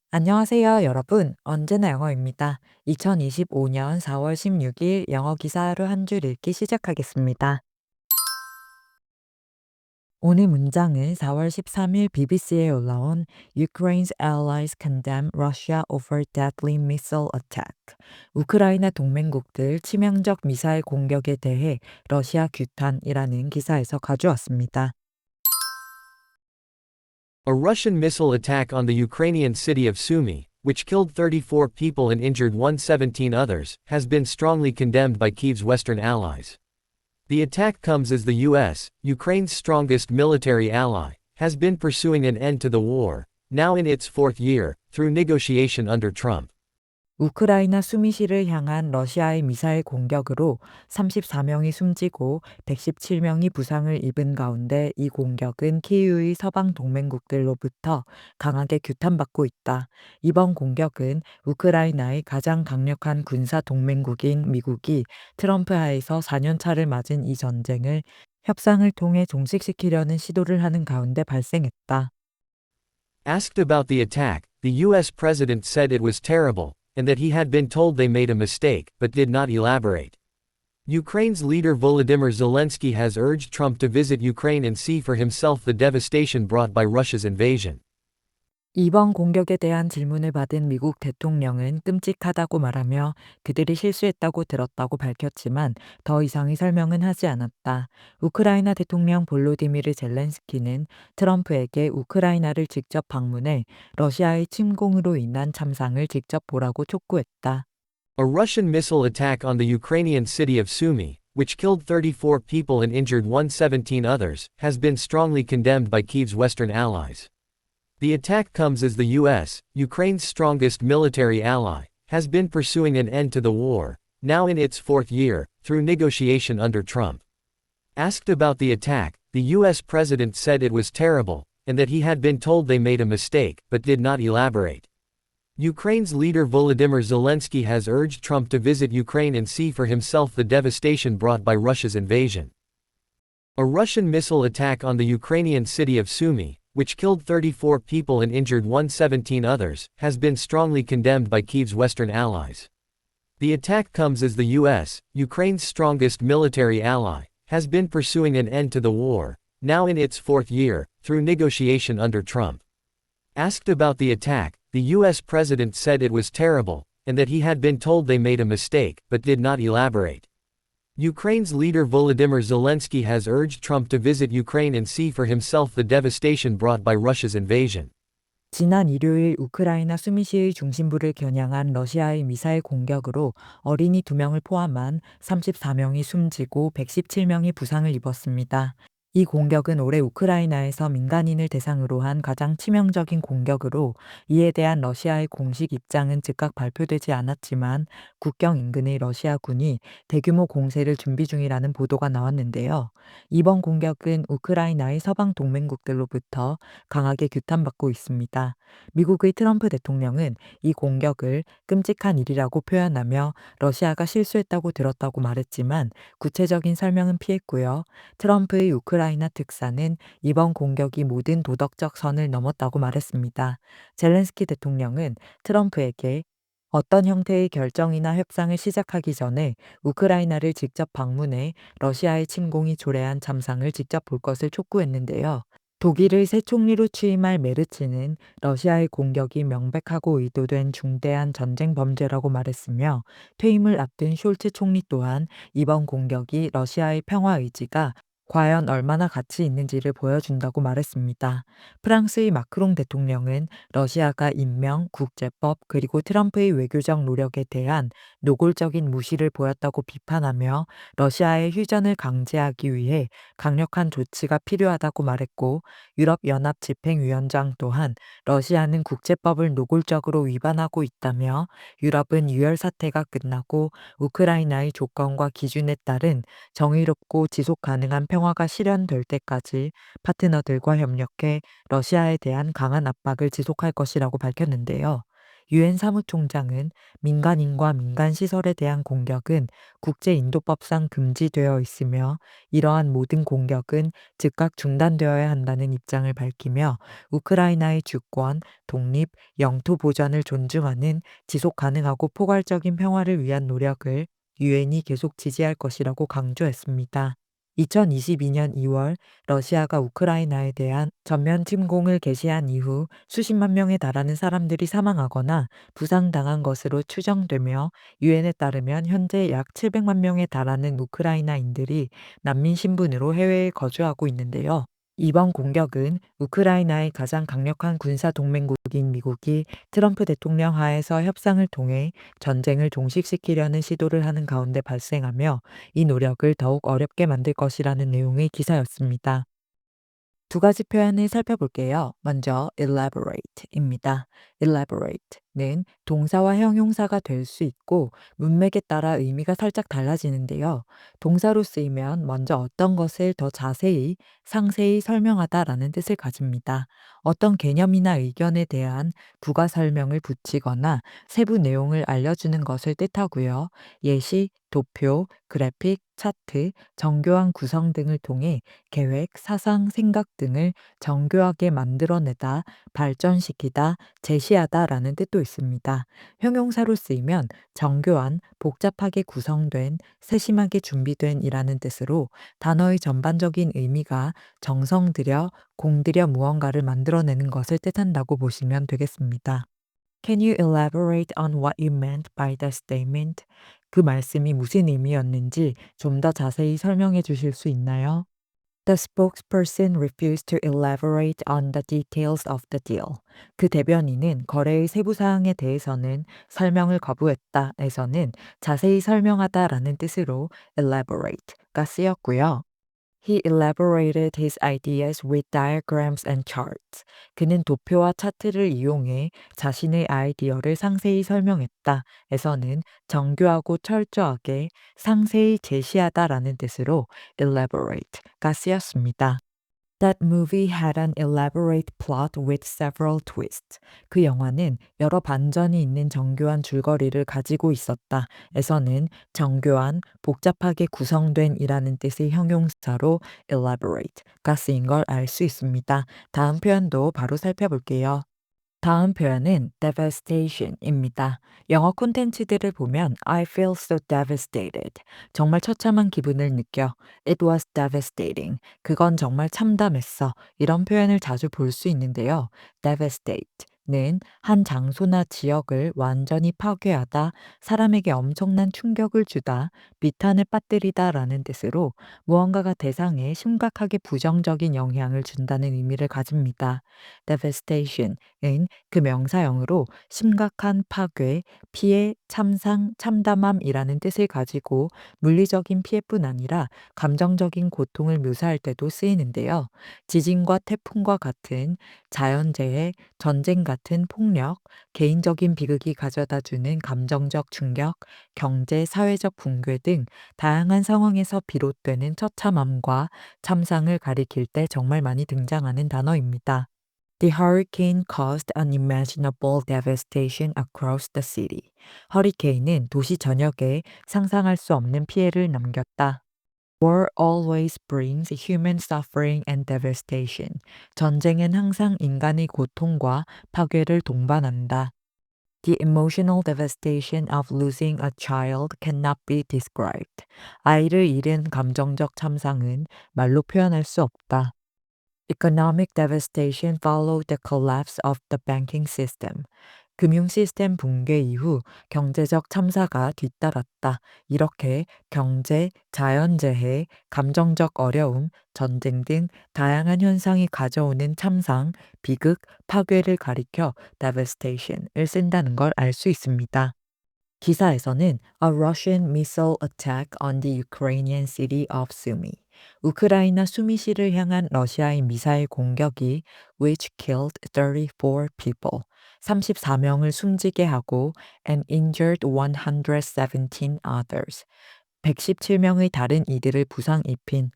안녕하세요, 여러분. 언제나 영어입니다. 2025년 4월 16일 영어 기사 하루 한 줄 읽기 시작하겠습니다. 오늘 문장은 4월 13일 BBC에 올라온 Ukraine's allies condemn Russia over deadly missile attack. 우크라이나 동맹국들 치명적 미사일 공격에 대해 러시아 규탄이라는 기사에서 가져왔습니다. A Russian missile attack on the Ukrainian city of Sumy, which killed 34 people and injured 117 others, has been strongly condemned by Kyiv's Western allies. The attack comes as the US, Ukraine's strongest military ally, has been pursuing an end to the war, now in its fourth year, through negotiation under Trump. 우크라이나 수미시를 향한 러시아의 미사일 공격으로 34명이 숨지고 117명이 부상을 입은 가운데 이 공격은 키이우의 서방 동맹국들로부터 강하게 규탄받고 있다. 이번 공격은 우크라이나의 가장 강력한 군사 동맹국인 미국이 트럼프 하에서 4년 차를 맞은 이 전쟁을 협상을 통해 종식시키려는 시도를 하는 가운데 발생했다. Asked about the attack, the US president said it was terrible, and that he had been told they made a mistake, but did not elaborate. Ukraine's leader Volodymyr Zelensky has urged Trump to visit Ukraine and see for himself the devastation brought by Russia's invasion. 이번 공격에 대한 질문을 받은 미국 대통령은 끔찍하다고 말하며 그들이 실수했다고 들었다고 밝혔지만 더 이상의 설명은 하지 않았다. 우크라이나 대통령 볼로디미르 젤렌스키는 트럼프에게 우크라이나를 직접 방문해 러시아의 침공으로 인한 참상을 직접 보라고 촉구했다. A Russian missile attack on the Ukrainian city of Sumy, which killed 34 people and injured 117 others, has been strongly condemned by Kyiv's Western allies. The attack comes as the US, Ukraine's strongest military ally, has been pursuing an end to the war, now in its fourth year, through negotiation under Trump. Asked about the attack, the US president said it was terrible, and that he had been told they made a mistake, but did not elaborate. Ukraine's leader Volodymyr Zelensky has urged Trump to visit Ukraine and see for himself the devastation brought by Russia's invasion. A Russian missile attack on the Ukrainian city of Sumy, which killed 34 people and injured 117 others, has been strongly condemned by Kyiv's Western allies. The attack comes as the US, Ukraine's strongest military ally, has been pursuing an end to the war, now in its fourth year, through negotiation under Trump. Asked about the attack, the US president said it was terrible, and that he had been told they made a mistake, but did not elaborate. Ukraine's leader Volodymyr Zelensky has urged Trump to visit Ukraine and see for himself the devastation brought by Russia's invasion. 지난 일요일 우크라이나 수미시의 중심부를 겨냥한 러시아의 미사일 공격으로 어린이 2명을 포함한 34명이 숨지고 117명이 부상을 입었습니다. 이 공격은 올해 우크라이나에서 민간인을 대상으로 한 가장 치명적인 공격으로 이에 대한 러시아의 공식 입장은 즉각 발표되지 않았지만 국경 인근의 러시아군이 대규모 공세를 준비 중이라는 보도가 나왔는데요. 이번 공격은 우크라이나의 서방 동맹국들로부터 강하게 규탄받고 있습니다. 미국의 트럼프 대통령은 이 공격을 끔찍한 일이라고 표현하며 러시아가 실수했다고 들었다고 말했지만 구체적인 설명은 피했고요. 트럼프의 우크라이나 특사는 이번 공격이 모든 도덕적 선을 넘었다고 말했습니다. 젤렌스키 대통령은 트럼프에게 어떤 형태의 결정이나 협상을 시작하기 전에 우크라이나를 직접 방문해 러시아의 침공이 초래한 참상을 직접 볼 것을 촉구했는데요. 독일의 새 총리로 취임할 메르츠는 러시아의 공격이 명백하고 의도된 중대한 전쟁 범죄라고 말했으며 퇴임을 앞둔 숄츠 총리 또한 이번 공격이 러시아의 평화 의지가 과연 얼마나 가치 있는지를 보여준다고 말했습니다. 프랑스의 마크롱 대통령은 러시아가 인명, 국제법 그리고 트럼프의 외교적 노력에 대한 노골적인 무시를 보였다고 비판하며 러시아의 휴전을 강제하기 위해 강력한 조치가 필요하다고 말했고 유럽연합 집행위원장 또한 러시아는 국제법을 노골적으로 위반하고 있다며 유럽은 유혈 사태가 끝나고 우크라이나의 조건과 기준에 따른 정의롭고 지속 가능한 평화가 실현될 때까지 파트너들과 협력해 러시아에 대한 강한 압박을 지속할 것이라고 밝혔는데요. 유엔 사무총장은 민간인과 민간 시설에 대한 공격은 국제인도법상 금지되어 있으며 이러한 모든 공격은 즉각 중단되어야 한다는 입장을 밝히며 우크라이나의 주권, 독립, 영토 보전을 존중하는 지속 가능하고 포괄적인 평화를 위한 노력을 유엔이 계속 지지할 것이라고 강조했습니다. 2022년 2월 러시아가 우크라이나에 대한 전면 침공을 개시한 이후 수십만 명에 달하는 사람들이 사망하거나 부상당한 것으로 추정되며 유엔에 따르면 현재 약 700만 명에 달하는 우크라이나인들이 난민 신분으로 해외에 거주하고 있는데요. 이번 공격은 우크라이나의 가장 강력한 군사 동맹국인 미국이 트럼프 대통령 하에서 협상을 통해 전쟁을 종식시키려는 시도를 하는 가운데 발생하며 이 노력을 더욱 어렵게 만들 것이라는 내용의 기사였습니다. 두 가지 표현을 살펴볼게요. 먼저 elaborate입니다. elaborate는 동사와 형용사가 될 수 있고 문맥에 따라 의미가 살짝 달라지는데요. 동사로 쓰이면 먼저 어떤 것을 더 자세히, 상세히 설명하다라는 뜻을 가집니다. 어떤 개념이나 의견에 대한 부가 설명을 붙이거나 세부 내용을 알려주는 것을 뜻하고요. 예시, 도표, 그래픽, 차트, 정교한 구성 등을 통해 계획, 사상, 생각 등을 정교하게 만들어내다, 발전시키다, 제시하다라는 뜻도 있습니다. 형용사로 쓰이면 정교한, 복잡하게 구성된, 세심하게 준비된 이라는 뜻으로 단어의 전반적인 의미가 정성 들여, 공들여 무언가를 만들어내는 것을 뜻한다고 보시면 되겠습니다. Can you elaborate on what you meant by the statement? 그 말씀이 무슨 의미였는지 좀 더 자세히 설명해 주실 수 있나요? The spokesperson refused to elaborate on the details of the deal. 그 대변인은 거래의 세부 사항에 대해서는 설명을 거부했다에서는 자세히 설명하다라는 뜻으로 elaborate가 쓰였고요. He elaborated his ideas with diagrams and charts. 그는 도표와 차트를 이용해 자신의 아이디어를 상세히 설명했다. 에서는 정교하고 철저하게 상세히 제시하다라는 뜻으로 elaborate가 쓰였습니다. That movie had an elaborate plot with several twists. 그 영화는 여러 반전이 있는 정교한 줄거리를 가지고 있었다. 에서는 정교한, 복잡하게 구성된 이라는 뜻의 형용사로 elaborate가 쓰인 걸 알 수 있습니다. 다음 표현도 바로 살펴볼게요. 다음 표현은 devastation입니다. 영어 콘텐츠들을 보면 I feel so devastated. 정말 처참한 기분을 느껴. It was devastating. 그건 정말 참담했어. 이런 표현을 자주 볼 수 있는데요. devastate는 한 장소나 지역을 완전히 파괴하다, 사람에게 엄청난 충격을 주다, 비탄을 빠뜨리다라는 뜻으로 무언가가 대상에 심각하게 부정적인 영향을 준다는 의미를 가집니다. devastation은 그 명사형으로 심각한 파괴, 피해, 참상, 참담함이라는 뜻을 가지고 물리적인 피해뿐 아니라 감정적인 고통을 묘사할 때도 쓰이는데요. 지진과 태풍과 같은 자연재해, 전쟁 같은 폭력, 개인적인 비극이 가져다주는 감정적 충격, 경제, 사회적 붕괴 등 다양한 상황에서 비롯되는 처참함과 참상을 가리킬 때 정말 많이 등장하는 단어입니다. The hurricane caused unimaginable devastation across the city. 허리케인은 도시 전역에 상상할 수 없는 피해를 남겼다. War always brings human suffering and devastation. 전쟁은 항상 인간의 고통과 파괴를 동반한다. The emotional devastation of losing a child cannot be described. 아이를 잃은 감정적 참상은 말로 표현할 수 없다. Economic devastation followed the collapse of the banking system. 금융 시스템 붕괴 이후 경제적 참사가 뒤따랐다. 이렇게 경제, 자연재해, 감정적 어려움, 전쟁 등 다양한 현상이 가져오는 참상, 비극, 파괴를 가리켜 devastation을 쓴다는 걸 알 수 있습니다. 기사에서는 A Russian missile attack on the Ukrainian city of Sumy. 우크라이나 수미시를 향한 러시아의 미사일 공격이 which killed 34 people. 34명을 숨지게 하고 and injured 117 others. 117명의 다른 이들을 부상 입힌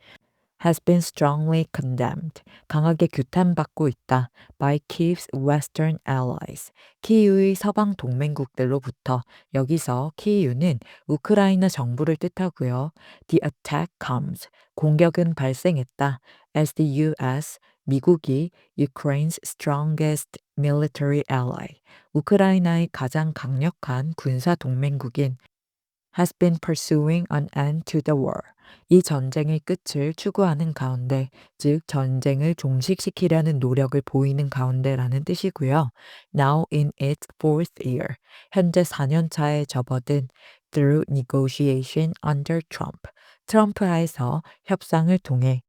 has been strongly condemned. 강하게 규탄받고 있다. by Kiev's Western allies. 키이우의 서방 동맹국들로부터. 여기서 키이우는 우크라이나 정부를 뜻하고요. The attack comes. 공격은 발생했다. as the US, 미국이 Ukraine's strongest military ally. 우크라이나의 가장 강력한 군사 동맹국인 has been pursuing an end to the war. 이 전쟁의 끝을 추구하는 가운데, 즉 전쟁을 종식시키려는 노력을 보이는 가운데라는 뜻이고요. Now in its fourth year. 현재 4년 차에 접어든 through negotiation under Trump. 트럼프 하에서 협상을 통해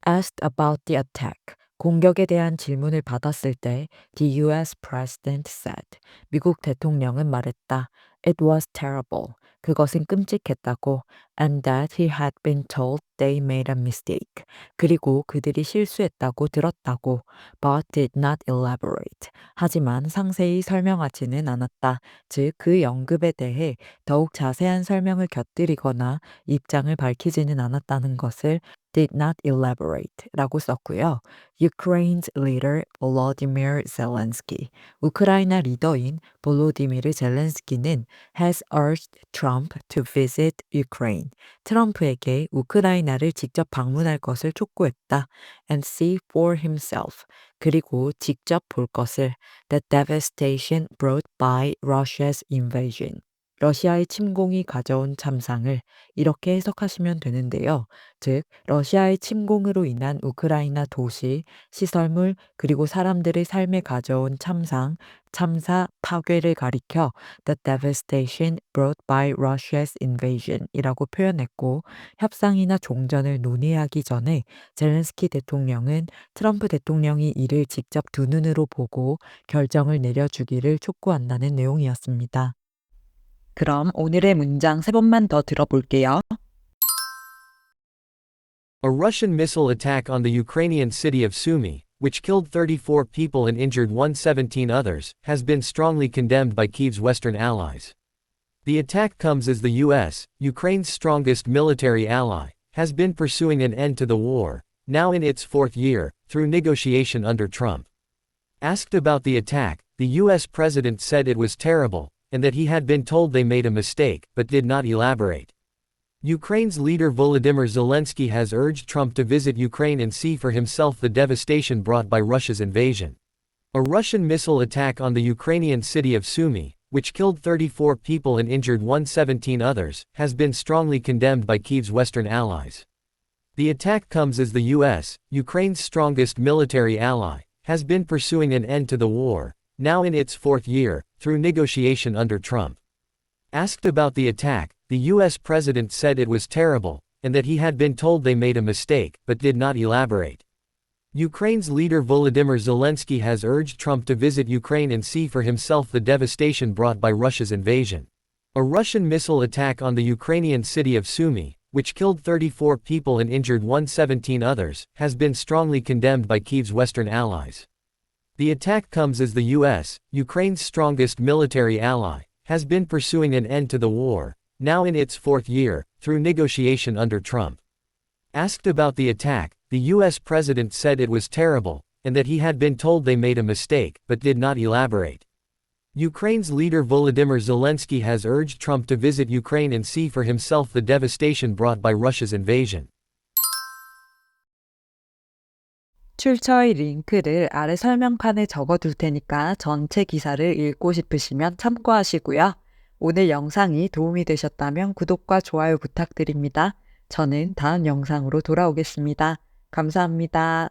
asked about the attack. 공격에 대한 질문을 받았을 때 the US president said. 미국 대통령은 말했다. It was terrible. 그것은 끔찍했다고. And that he had been told they made a mistake. 그리고 그들이 실수했다고 들었다고. But did not elaborate. 하지만 상세히 설명하지는 않았다. 즉, 그 언급에 대해 더욱 자세한 설명을 곁들이거나 입장을 밝히지는 않았다는 것을 did not elaborate 라고 썼고요. Ukraine's leader Volodymyr Zelensky. 우크라이나 리더인 볼로디미르 젤렌스키는 has urged Trump to visit Ukraine. 트럼프에게 우크라이나를 직접 방문할 것을 촉구했다. And see for himself. 그리고 직접 볼 것을 the devastation brought by Russia's invasion. 러시아의 침공이 가져온 참상을 이렇게 해석하시면 되는데요. 즉, 러시아의 침공으로 인한 우크라이나 도시, 시설물, 그리고 사람들의 삶에 가져온 참상, 참사, 파괴를 가리켜 the devastation brought by Russia's invasion 이라고 표현했고, 협상이나 종전을 논의하기 전에 젤렌스키 대통령은 트럼프 대통령이 이를 직접 두 눈으로 보고 결정을 내려주기를 촉구한다는 내용이었습니다. 그럼 오늘의 문장 세 번만 더 들어볼게요. A Russian missile attack on the Ukrainian city of Sumy, which killed 34 people and injured 117 others, has been strongly condemned by Kyiv's Western allies. The attack comes as the US, Ukraine's strongest military ally, has been pursuing an end to the war, now in its fourth year, through negotiation under Trump. Asked about the attack, the US president said it was terrible, and that he had been told they made a mistake, but did not elaborate. Ukraine's leader Volodymyr Zelensky has urged Trump to visit Ukraine and see for himself the devastation brought by Russia's invasion. A Russian missile attack on the Ukrainian city of Sumy, which killed 34 people and injured 117 others, has been strongly condemned by Kyiv's Western allies. The attack comes as the US, Ukraine's strongest military ally, has been pursuing an end to the war, now in its fourth year, through negotiation under Trump. Asked about the attack, the US president said it was terrible, and that he had been told they made a mistake, but did not elaborate. Ukraine's leader Volodymyr Zelensky has urged Trump to visit Ukraine and see for himself the devastation brought by Russia's invasion. A Russian missile attack on the Ukrainian city of Sumy, which killed 34 people and injured 117 others, has been strongly condemned by Kyiv's Western allies. The attack comes as the US, Ukraine's strongest military ally, has been pursuing an end to the war, now in its fourth year, through negotiation under Trump. Asked about the attack, the US president said it was terrible, and that he had been told they made a mistake, but did not elaborate. Ukraine's leader Volodymyr Zelensky has urged Trump to visit Ukraine and see for himself the devastation brought by Russia's invasion. 출처의 링크를 아래 설명칸에 적어둘 테니까 전체 기사를 읽고 싶으시면 참고하시고요. 오늘 영상이 도움이 되셨다면 구독과 좋아요 부탁드립니다. 저는 다음 영상으로 돌아오겠습니다. 감사합니다.